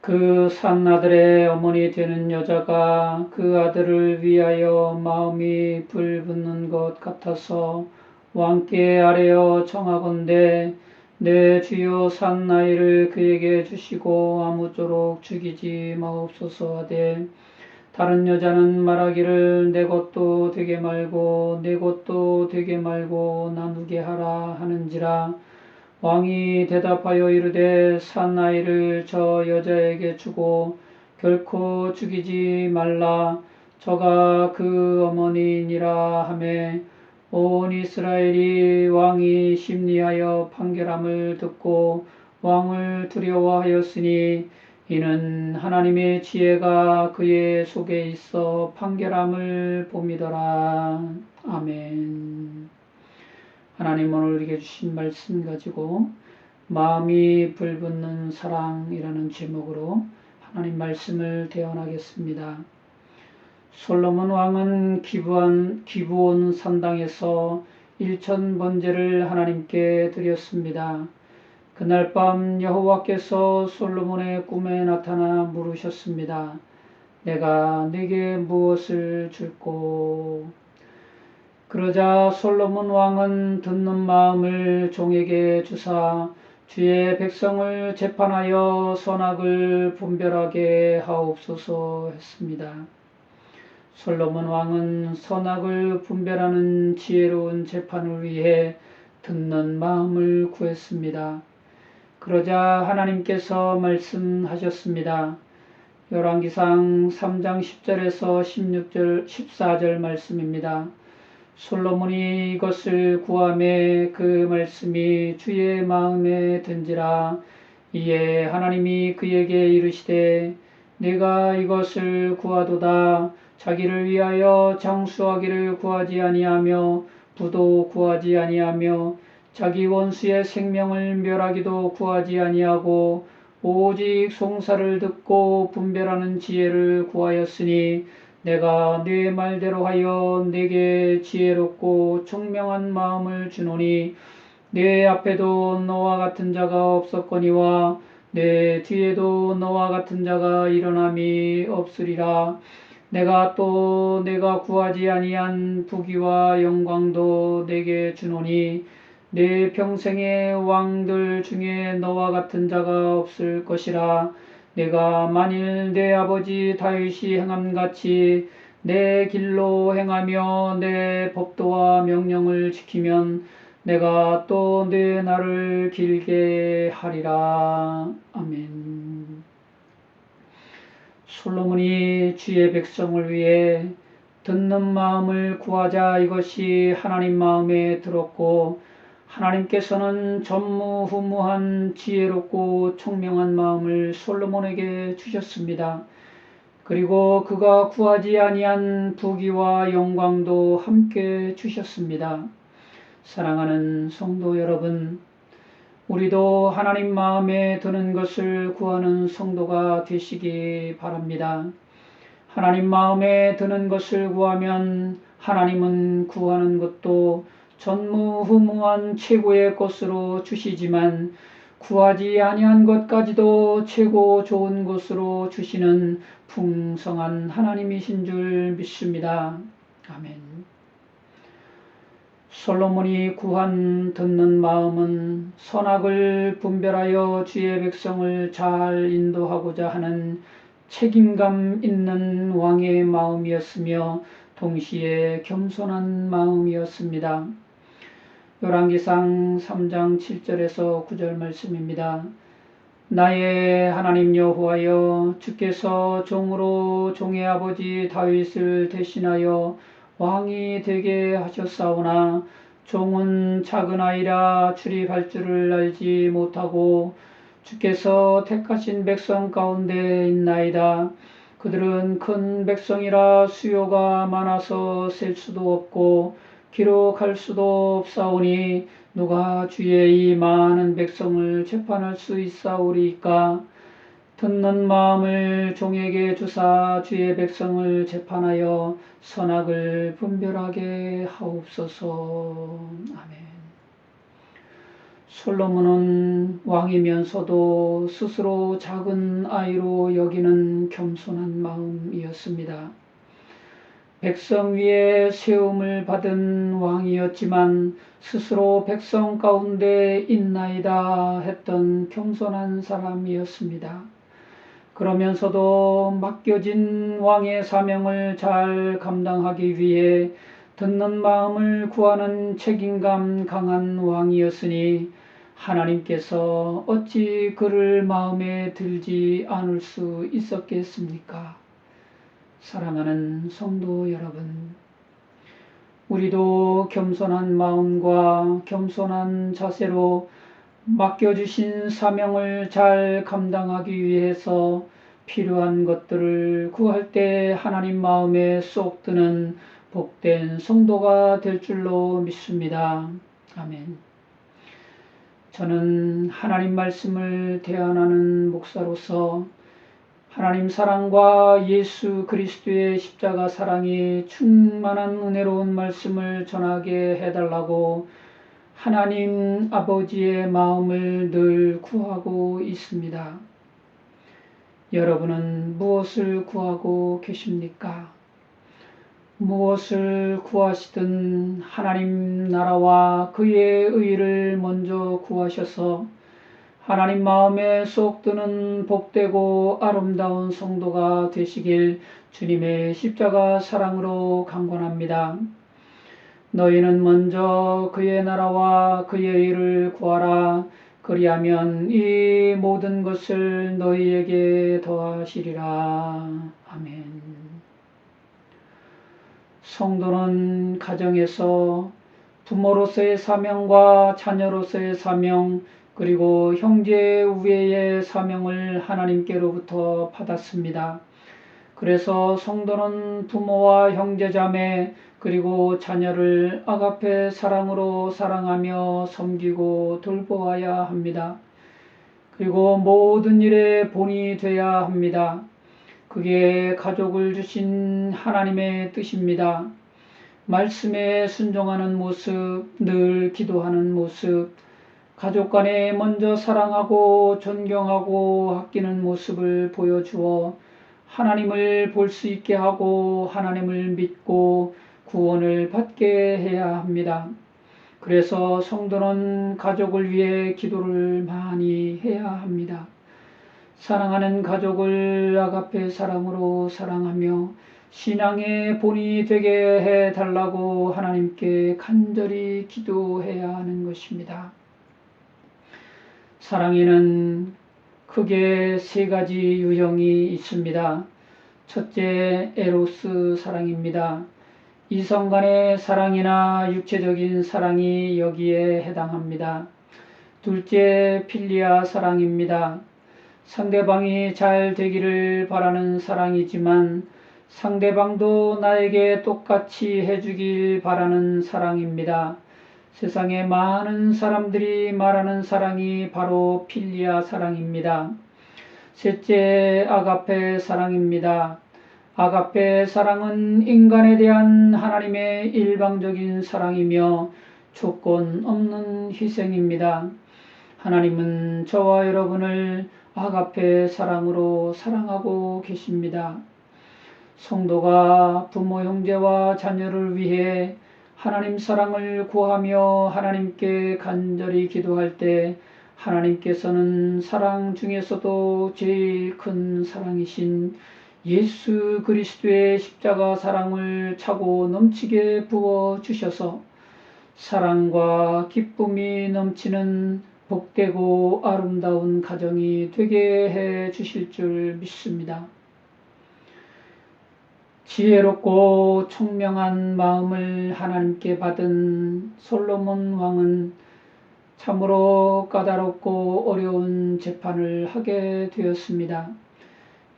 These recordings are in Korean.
그 산아들의 어머니 되는 여자가 그 아들을 위하여 마음이 불붙는 것 같아서 왕께 아뢰어 청하건대 내 주여 산 나이를 그에게 주시고 아무쪼록 죽이지 마옵소서 하되 다른 여자는 말하기를 내 것도 되게 말고 내 것도 되게 말고 나누게 하라 하는지라. 왕이 대답하여 이르되 산 아이를 저 여자에게 주고 결코 죽이지 말라. 저가 그 어머니니라 하매 온 이스라엘이 왕이 심리하여 판결함을 듣고 왕을 두려워하였으니 이는 하나님의 지혜가 그의 속에 있어 판결함을 봄이더라. 아멘. 하나님 오늘 우리에게 주신 말씀 가지고 마음이 불붙는 사랑이라는 제목으로 하나님 말씀을 대언하겠습니다. 솔로몬 왕은 기브온 산당에서 1000번제를 하나님께 드렸습니다. 그날 밤 여호와께서 솔로몬의 꿈에 나타나 물으셨습니다. 내가 네게 무엇을 줄꼬? 그러자 솔로몬 왕은 듣는 마음을 종에게 주사 주의 백성을 재판하여 선악을 분별하게 하옵소서 했습니다. 솔로몬 왕은 선악을 분별하는 지혜로운 재판을 위해 듣는 마음을 구했습니다. 그러자 하나님께서 말씀하셨습니다. 열왕기상 3장 10절에서 16절 14절 말씀입니다. 솔로몬이 이것을 구하매 그 말씀이 주의 마음에 든지라. 이에 하나님이 그에게 이르시되 내가 이것을 구하도다. 자기를 위하여 장수하기를 구하지 아니하며 부도 구하지 아니하며 자기 원수의 생명을 멸하기도 구하지 아니하고 오직 송사를 듣고 분별하는 지혜를 구하였으니 내가 네 말대로 하여 네게 지혜롭고 총명한 마음을 주노니 네 앞에도 너와 같은 자가 없었거니와 네 뒤에도 너와 같은 자가 일어남이 없으리라. 내가 또 내가 구하지 아니한 부귀와 영광도 네게 주노니 내 평생의 왕들 중에 너와 같은 자가 없을 것이라. 내가 만일 내 아버지 다윗이 행함같이 내 길로 행하며 내 법도와 명령을 지키면 내가 또 내 날을 길게 하리라. 아멘. 솔로몬이 주의 백성을 위해 듣는 마음을 구하자 이것이 하나님 마음에 들었고 하나님께서는 전무후무한 지혜롭고 총명한 마음을 솔로몬에게 주셨습니다. 그리고 그가 구하지 아니한 부귀와 영광도 함께 주셨습니다. 사랑하는 성도 여러분, 우리도 하나님 마음에 드는 것을 구하는 성도가 되시기 바랍니다. 하나님 마음에 드는 것을 구하면 하나님은 구하는 것도 전무후무한 최고의 것으로 주시지만 구하지 아니한 것까지도 최고 좋은 것으로 주시는 풍성한 하나님이신 줄 믿습니다. 아멘. 솔로몬이 구한 듣는 마음은 선악을 분별하여 주의 백성을 잘 인도하고자 하는 책임감 있는 왕의 마음이었으며 동시에 겸손한 마음이었습니다. 열왕기상 3장 7절에서 9절 말씀입니다. 나의 하나님 여호와여, 주께서 종으로 종의 아버지 다윗을 대신하여 왕이 되게 하셨사오나 종은 작은 아이라 출입할 줄을 알지 못하고 주께서 택하신 백성 가운데 있나이다. 그들은 큰 백성이라 수요가 많아서 셀 수도 없고 기록할 수도 없사오니 누가 주의 이 많은 백성을 재판할 수 있사오리이까. 듣는 마음을 종에게 주사 주의 백성을 재판하여 선악을 분별하게 하옵소서. 아멘. 솔로몬은 왕이면서도 스스로 작은 아이로 여기는 겸손한 마음이었습니다. 백성 위에 세움을 받은 왕이었지만 스스로 백성 가운데 있나이다 했던 겸손한 사람이었습니다. 그러면서도 맡겨진 왕의 사명을 잘 감당하기 위해 듣는 마음을 구하는 책임감 강한 왕이었으니 하나님께서 어찌 그를 마음에 들지 않을 수 있었겠습니까? 사랑하는 성도 여러분, 우리도 겸손한 마음과 겸손한 자세로 맡겨주신 사명을 잘 감당하기 위해서 필요한 것들을 구할 때 하나님 마음에 쏙 드는 복된 성도가 될 줄로 믿습니다. 아멘. 저는 하나님 말씀을 대안하는 목사로서 하나님 사랑과 예수 그리스도의 십자가 사랑이 충만한 은혜로운 말씀을 전하게 해달라고 하나님 아버지의 마음을 늘 구하고 있습니다. 여러분은 무엇을 구하고 계십니까? 무엇을 구하시든 하나님 나라와 그의 의를 먼저 구하셔서 하나님 마음에 쏙 드는 복되고 아름다운 성도가 되시길 주님의 십자가 사랑으로 강권합니다. 너희는 먼저 그의 나라와 그의 의를 구하라. 그리하면 이 모든 것을 너희에게 더하시리라. 아멘. 성도는 가정에서 부모로서의 사명과 자녀로서의 사명, 그리고 형제 우애의 사명을 하나님께로부터 받았습니다. 그래서 성도는 부모와 형제자매 그리고 자녀를 아가페 사랑으로 사랑하며 섬기고 돌보아야 합니다. 그리고 모든 일에 본이 되어야 합니다. 그게 가족을 주신 하나님의 뜻입니다. 말씀에 순종하는 모습, 늘 기도하는 모습, 가족 간에 먼저 사랑하고 존경하고 아끼는 모습을 보여주어 하나님을 볼 수 있게 하고 하나님을 믿고 구원을 받게 해야 합니다. 그래서 성도는 가족을 위해 기도를 많이 해야 합니다. 사랑하는 가족을 아가페 사랑으로 사랑하며 신앙의 본이 되게 해달라고 하나님께 간절히 기도해야 하는 것입니다. 사랑에는 크게 세 가지 유형이 있습니다. 첫째, 에로스 사랑입니다. 이성 간의 사랑이나 육체적인 사랑이 여기에 해당합니다. 둘째, 필리아 사랑입니다. 상대방이 잘 되기를 바라는 사랑이지만 상대방도 나에게 똑같이 해주길 바라는 사랑입니다. 세상에 많은 사람들이 말하는 사랑이 바로 필리아 사랑입니다. 셋째, 아가페 사랑입니다. 아가페 사랑은 인간에 대한 하나님의 일방적인 사랑이며 조건 없는 희생입니다. 하나님은 저와 여러분을 아가페 사랑으로 사랑하고 계십니다. 성도가 부모, 형제와 자녀를 위해 하나님 사랑을 구하며 하나님께 간절히 기도할 때 하나님께서는 사랑 중에서도 제일 큰 사랑이신 예수 그리스도의 십자가 사랑을 차고 넘치게 부어주셔서 사랑과 기쁨이 넘치는 복되고 아름다운 가정이 되게 해 주실 줄 믿습니다. 지혜롭고 총명한 마음을 하나님께 받은 솔로몬 왕은 참으로 까다롭고 어려운 재판을 하게 되었습니다.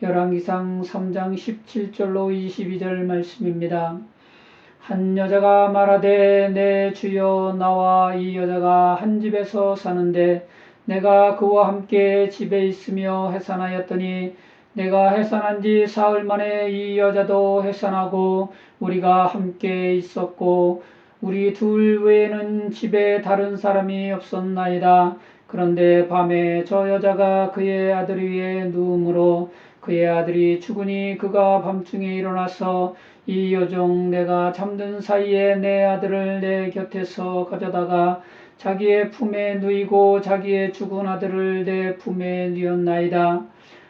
열왕기상 3장 17절로 22절 말씀입니다. 한 여자가 말하되 내 주여 나와 이 여자가 한 집에서 사는데 내가 그와 함께 집에 있으며 해산하였더니 내가 해산한 지 사흘 만에 이 여자도 해산하고 우리가 함께 있었고 우리 둘 외에는 집에 다른 사람이 없었나이다. 그런데 밤에 저 여자가 그의 아들 위에 누우므로 그의 아들이 죽으니 그가 밤중에 일어나서 이 여종 내가 잠든 사이에 내 아들을 내 곁에서 가져다가 자기의 품에 누이고 자기의 죽은 아들을 내 품에 누였나이다.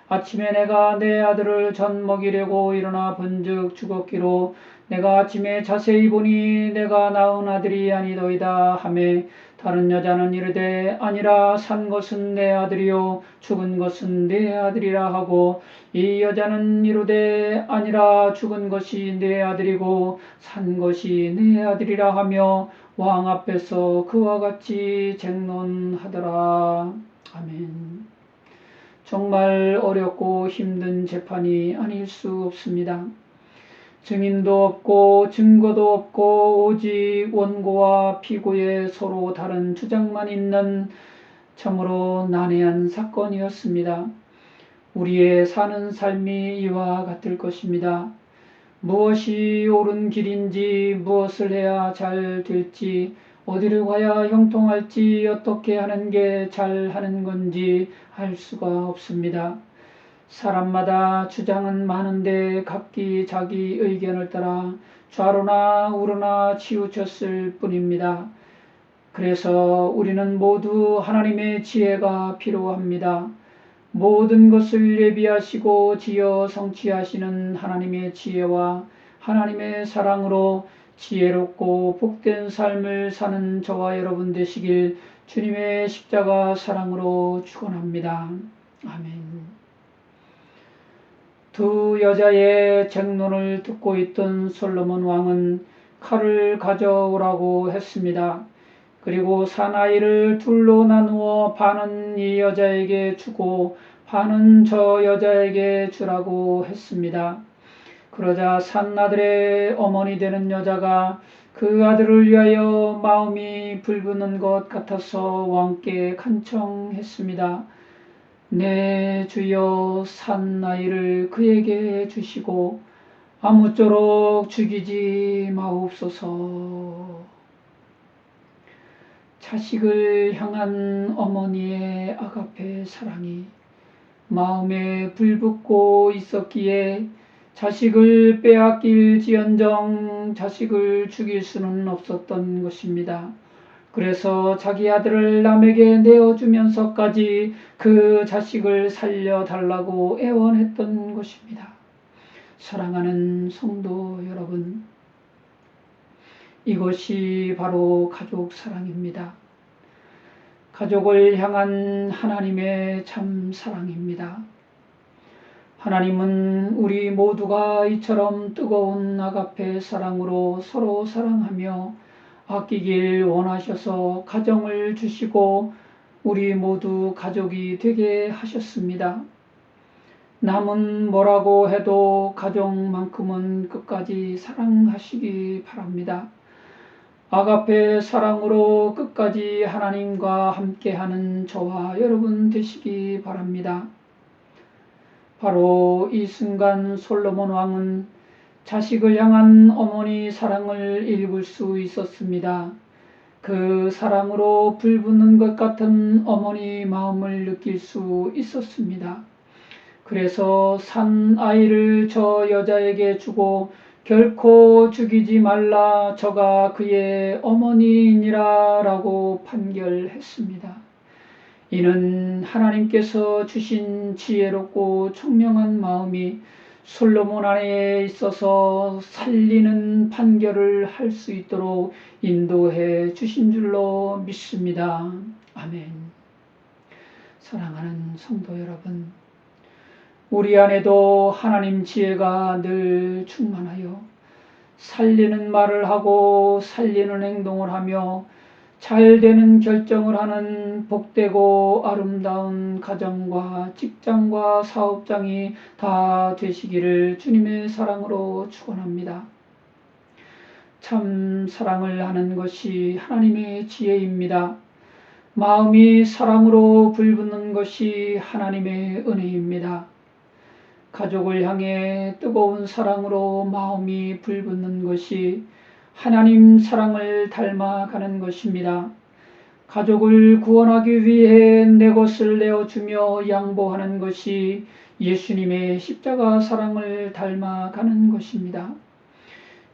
아침에 내가 내 아들을 젖 먹이려고 일어나 본즉 죽었기로 내가 아침에 자세히 보니 내가 낳은 아들이 아니더이다 하매 다른 여자는 이르되 아니라 산 것은 내 아들이요 죽은 것은 내 아들이라 하고 이 여자는 이르되 아니라 죽은 것이 내 아들이고 산 것이 내 아들이라 하며 왕 앞에서 그와 같이 쟁론하더라. 아멘. 정말 어렵고 힘든 재판이 아닐 수 없습니다. 증인도 없고 증거도 없고 오직 원고와 피고의 서로 다른 주장만 있는 참으로 난해한 사건이었습니다. 우리의 사는 삶이 이와 같을 것입니다. 무엇이 옳은 길인지, 무엇을 해야 잘 될지, 어디를 가야 형통할지, 어떻게 하는 게 잘하는 건지 알 수가 없습니다. 사람마다 주장은 많은데 각기 자기 의견을 따라 좌로나 우로나 치우쳤을 뿐입니다. 그래서 우리는 모두 하나님의 지혜가 필요합니다. 모든 것을 예비하시고 지어 성취하시는 하나님의 지혜와 하나님의 사랑으로 지혜롭고 복된 삶을 사는 저와 여러분 되시길 주님의 십자가 사랑으로 축원합니다. 아멘. 두 여자의 쟁론을 듣고 있던 솔로몬 왕은 칼을 가져오라고 했습니다. 그리고 사나이를 둘로 나누어 반은 이 여자에게 주고 반은 저 여자에게 주라고 했습니다. 그러자 산 아들의 어머니 되는 여자가 그 아들을 위하여 마음이 불붙는 것 같아서 왕께 간청했습니다. 내 주여 산 아이를 그에게 주시고 아무쪼록 죽이지 마옵소서. 자식을 향한 어머니의 아가페 사랑이 마음에 불붙고 있었기에 자식을 빼앗길지언정 자식을 죽일 수는 없었던 것입니다. 그래서 자기 아들을 남에게 내어주면서까지 그 자식을 살려달라고 애원했던 것입니다. 사랑하는 성도 여러분, 이것이 바로 가족 사랑입니다. 가족을 향한 하나님의 참 사랑입니다. 하나님은 우리 모두가 이처럼 뜨거운 아가페 사랑으로 서로 사랑하며 아끼길 원하셔서 가정을 주시고 우리 모두 가족이 되게 하셨습니다. 남은 뭐라고 해도 가족만큼은 끝까지 사랑하시기 바랍니다. 아가페 사랑으로 끝까지 하나님과 함께하는 저와 여러분 되시기 바랍니다. 바로 이 순간 솔로몬 왕은 자식을 향한 어머니 사랑을 읽을 수 있었습니다. 그 사랑으로 불붙는 것 같은 어머니 마음을 느낄 수 있었습니다. 그래서 산 아이를 저 여자에게 주고 결코 죽이지 말라, 저가 그의 어머니이니라 라고 판결했습니다. 이는 하나님께서 주신 지혜롭고 총명한 마음이 솔로몬 안에 있어서 살리는 판결을 할 수 있도록 인도해 주신 줄로 믿습니다. 아멘. 사랑하는 성도 여러분, 우리 안에도 하나님 지혜가 늘 충만하여 살리는 말을 하고 살리는 행동을 하며 잘 되는 결정을 하는 복되고 아름다운 가정과 직장과 사업장이 다 되시기를 주님의 사랑으로 축원합니다. 참 사랑을 하는 것이 하나님의 지혜입니다. 마음이 사랑으로 불붙는 것이 하나님의 은혜입니다. 가족을 향해 뜨거운 사랑으로 마음이 불붙는 것이 하나님 사랑을 닮아가는 것입니다. 가족을 구원하기 위해 내 것을 내어주며 양보하는 것이 예수님의 십자가 사랑을 닮아가는 것입니다.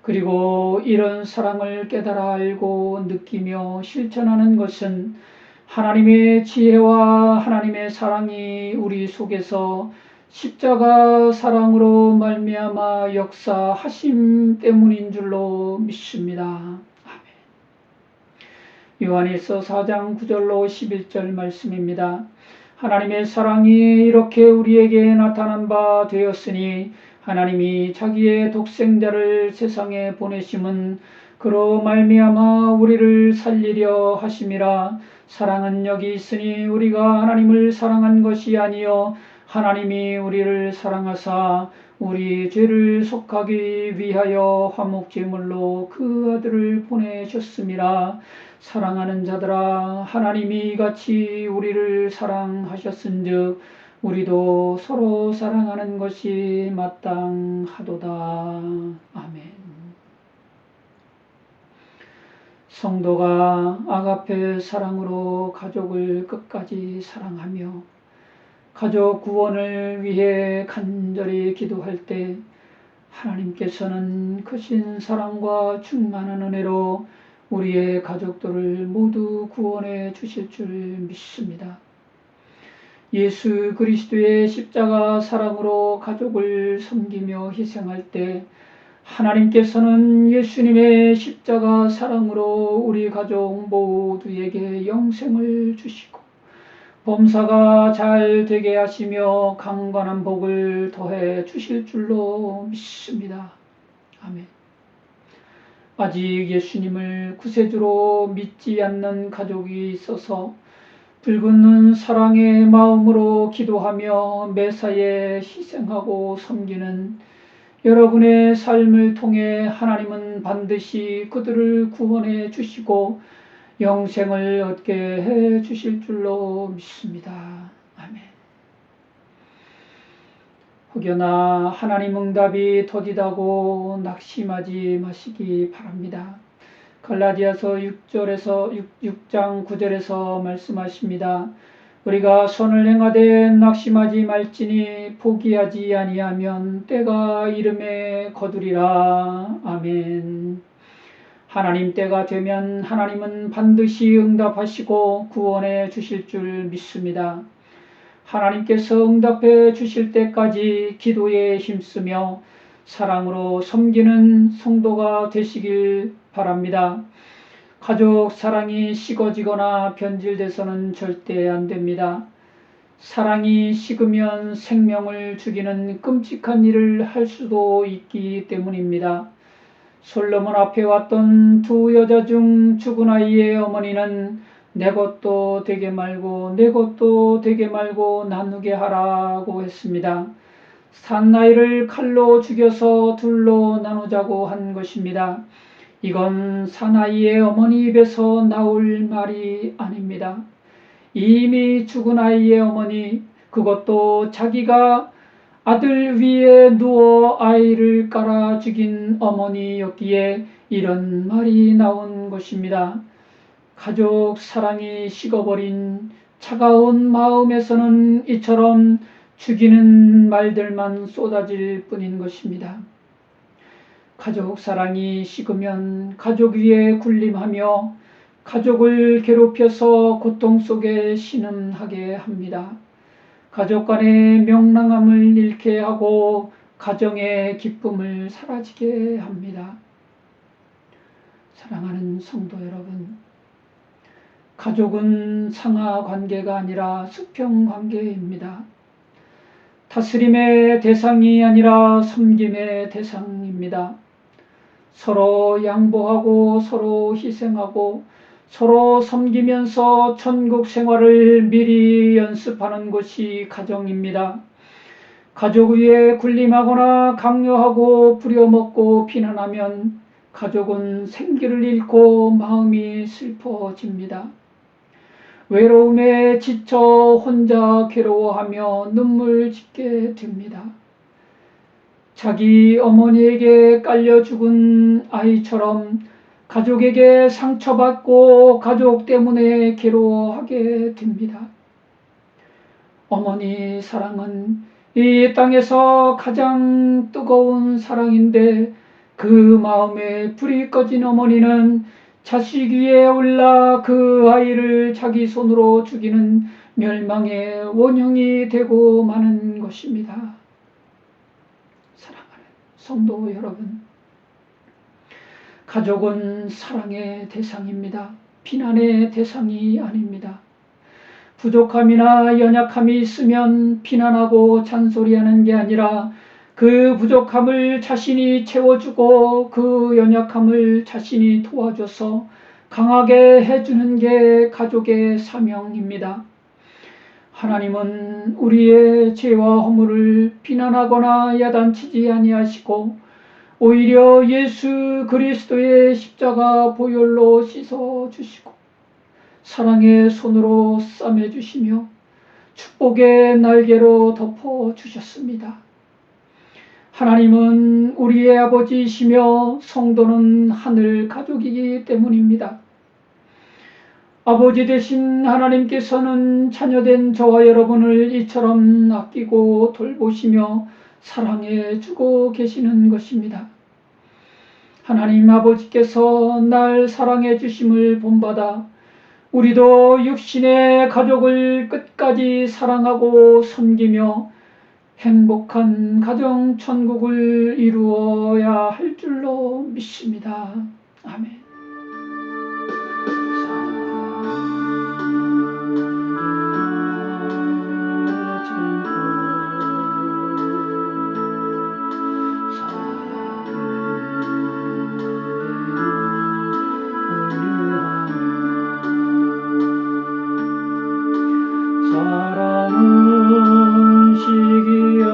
그리고 이런 사랑을 깨달아 알고 느끼며 실천하는 것은 하나님의 지혜와 하나님의 사랑이 우리 속에서 십자가 사랑으로 말미암아 역사하심 때문인 줄로 믿습니다. 아멘. 요한일서 4장 9절로 11절 말씀입니다. 하나님의 사랑이 이렇게 우리에게 나타난 바 되었으니 하나님이 자기의 독생자를 세상에 보내심은 그로 말미암아 우리를 살리려 하심이라. 사랑은 여기 있으니 우리가 하나님을 사랑한 것이 아니요 하나님이 우리를 사랑하사 우리 죄를 속하기 위하여 화목제물로 그 아들을 보내셨음이라. 사랑하는 자들아, 하나님이 이같이 우리를 사랑하셨은즉 우리도 서로 사랑하는 것이 마땅하도다. 아멘. 성도가 아가페 사랑으로 가족을 끝까지 사랑하며 가족 구원을 위해 간절히 기도할 때 하나님께서는 크신 사랑과 충만한 은혜로 우리의 가족들을 모두 구원해 주실 줄 믿습니다. 예수 그리스도의 십자가 사랑으로 가족을 섬기며 희생할 때 하나님께서는 예수님의 십자가 사랑으로 우리 가족 모두에게 영생을 주시고 범사가 잘 되게 하시며 강건한 복을 더해 주실 줄로 믿습니다. 아멘. 아직 예수님을 구세주로 믿지 않는 가족이 있어서 불붙는 사랑의 마음으로 기도하며 매사에 희생하고 섬기는 여러분의 삶을 통해 하나님은 반드시 그들을 구원해 주시고 영생을 얻게 해 주실 줄로 믿습니다. 아멘. 혹여나 하나님 응답이 더디다고 낙심하지 마시기 바랍니다. 갈라디아서 6장 9절에서 말씀하십니다. 우리가 선을 행하되 낙심하지 말지니 포기하지 아니하면 때가 이름에 거두리라. 아멘. 하나님 때가 되면 하나님은 반드시 응답하시고 구원해 주실 줄 믿습니다. 하나님께서 응답해 주실 때까지 기도에 힘쓰며 사랑으로 섬기는 성도가 되시길 바랍니다. 가족 사랑이 식어지거나 변질돼서는 절대 안 됩니다. 사랑이 식으면 생명을 죽이는 끔찍한 일을 할 수도 있기 때문입니다. 솔로몬 앞에 왔던 두 여자 중 죽은 아이의 어머니는 내 것도 되게 말고 내 것도 되게 말고 나누게 하라고 했습니다. 산 아이를 칼로 죽여서 둘로 나누자고 한 것입니다. 이건 사나이의 어머니 입에서 나올 말이 아닙니다. 이미 죽은 아이의 어머니, 그것도 자기가 아들 위에 누워 아이를 깔아 죽인 어머니였기에 이런 말이 나온 것입니다. 가족 사랑이 식어버린 차가운 마음에서는 이처럼 죽이는 말들만 쏟아질 뿐인 것입니다. 가족 사랑이 식으면 가족 위에 군림하며 가족을 괴롭혀서 고통 속에 신음하게 합니다. 가족 간의 명랑함을 잃게 하고 가정의 기쁨을 사라지게 합니다. 사랑하는 성도 여러분, 가족은 상하 관계가 아니라 수평 관계입니다. 다스림의 대상이 아니라 섬김의 대상입니다. 서로 양보하고 서로 희생하고 서로 섬기면서 천국 생활을 미리 연습하는 것이 가정입니다. 가족 위에 군림하거나 강요하고 부려먹고 비난하면 가족은 생기를 잃고 마음이 슬퍼집니다. 외로움에 지쳐 혼자 괴로워하며 눈물 짓게 됩니다. 자기 어머니에게 깔려 죽은 아이처럼 가족에게 상처받고 가족 때문에 괴로워하게 됩니다. 어머니 사랑은 이 땅에서 가장 뜨거운 사랑인데 그 마음에 불이 꺼진 어머니는 자식 위에 올라 그 아이를 자기 손으로 죽이는 멸망의 원형이 되고 마는 것입니다. 사랑하는 성도 여러분, 가족은 사랑의 대상입니다. 비난의 대상이 아닙니다. 부족함이나 연약함이 있으면 비난하고 잔소리하는 게 아니라 그 부족함을 자신이 채워주고 그 연약함을 자신이 도와줘서 강하게 해주는 게 가족의 사명입니다. 하나님은 우리의 죄와 허물을 비난하거나 야단치지 아니하시고 오히려 예수 그리스도의 십자가 보혈로 씻어주시고 사랑의 손으로 싸매주시며 축복의 날개로 덮어주셨습니다. 하나님은 우리의 아버지이시며 성도는 하늘 가족이기 때문입니다. 아버지 되신 하나님께서는 자녀된 저와 여러분을 이처럼 아끼고 돌보시며 사랑해주고 계시는 것입니다. 하나님 아버지께서 날 사랑해 주심을 본받아 우리도 육신의 가족을 끝까지 사랑하고 섬기며 행복한 가정 천국을 이루어야 할 줄로 믿습니다. 아멘. 사랑은 시기하지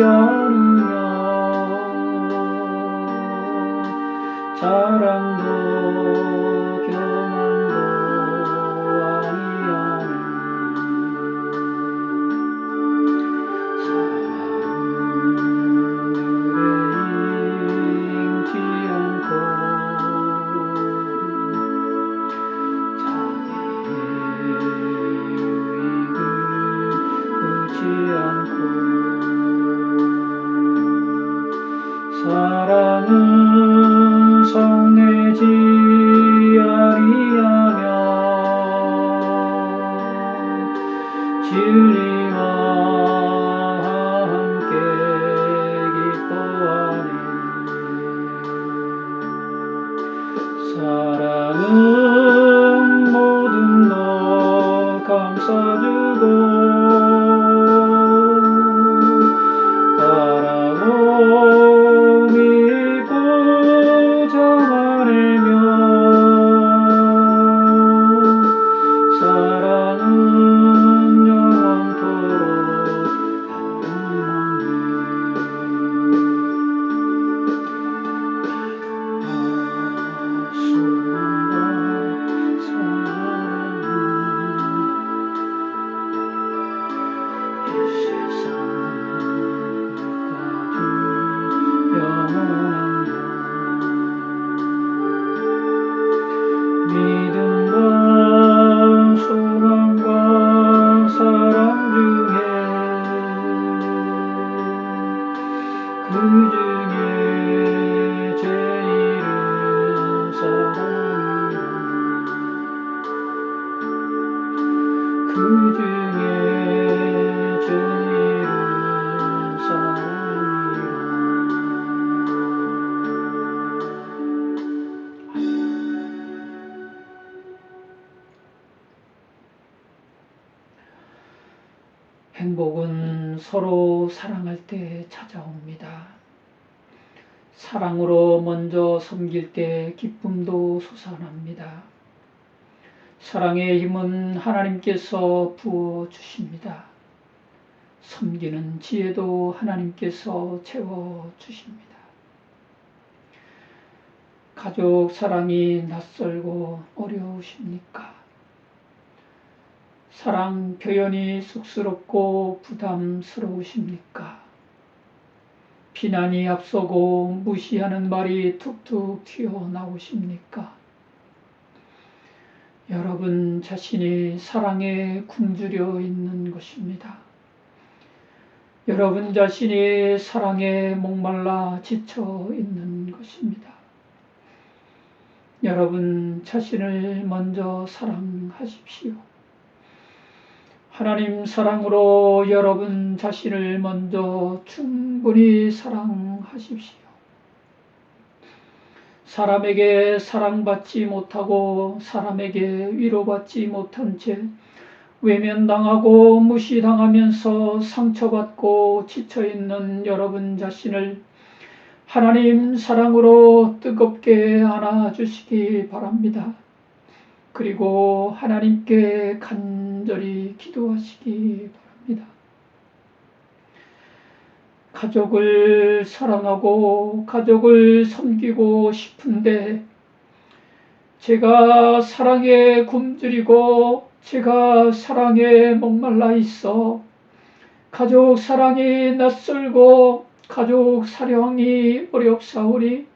않으며 자랑도 교만도 아니하니 사랑은 잉지 않고 사랑은 성내지 아니하며 진리와 함께 기뻐하니 사랑은 모든 것 감싸주고 믿음과 소망과 사랑 중에 그 중에 제일은 사랑이라 그 중에 제일은 사랑이라. 행복은 서로 사랑할 때 찾아옵니다. 사랑으로 먼저 섬길 때 기쁨도 솟아납니다. 사랑의 힘은 하나님께서 부어주십니다. 섬기는 지혜도 하나님께서 채워주십니다. 가족 사랑이 낯설고 어려우십니까? 사랑 표현이 쑥스럽고 부담스러우십니까? 비난이 앞서고 무시하는 말이 툭툭 튀어나오십니까? 여러분 자신이 사랑에 굶주려 있는 것입니다. 여러분 자신이 사랑에 목말라 지쳐 있는 것입니다. 여러분 자신을 먼저 사랑하십시오. 하나님 사랑으로 여러분 자신을 먼저 충분히 사랑하십시오. 사람에게 사랑받지 못하고 사람에게 위로받지 못한 채 외면당하고 무시당하면서 상처받고 지쳐있는 여러분 자신을 하나님 사랑으로 뜨겁게 안아주시기 바랍니다. 그리고 하나님께 간절히 기도하시기 바랍니다. 가족을 사랑하고 가족을 섬기고 싶은데 제가 사랑에 굶주리고 제가 사랑에 목말라 있어 가족 사랑이 낯설고 가족 사랑이 어렵사오니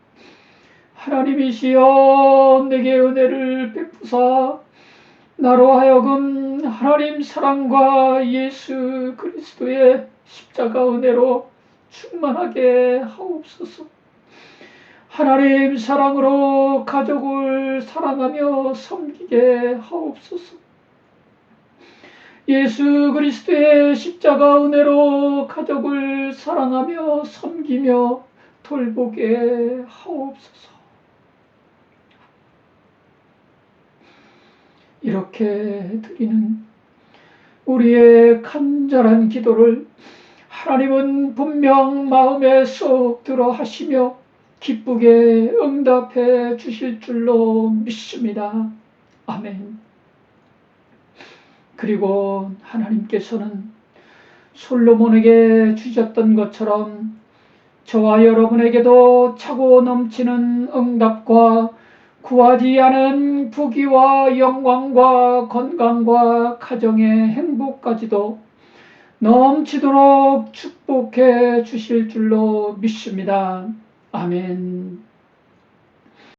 하나님이시여 내게 은혜를 베푸사 나로 하여금 하나님 사랑과 예수 그리스도의 십자가 은혜로 충만하게 하옵소서. 하나님 사랑으로 가족을 사랑하며 섬기게 하옵소서. 예수 그리스도의 십자가 은혜로 가족을 사랑하며 섬기며 돌보게 하옵소서. 이렇게 드리는 우리의 간절한 기도를 하나님은 분명 마음에 쏙 들어 하시며 기쁘게 응답해 주실 줄로 믿습니다. 아멘. 그리고 하나님께서는 솔로몬에게 주셨던 것처럼 저와 여러분에게도 차고 넘치는 응답과 구하지 않은 부귀와 영광과 건강과 가정의 행복까지도 넘치도록 축복해 주실 줄로 믿습니다. 아멘.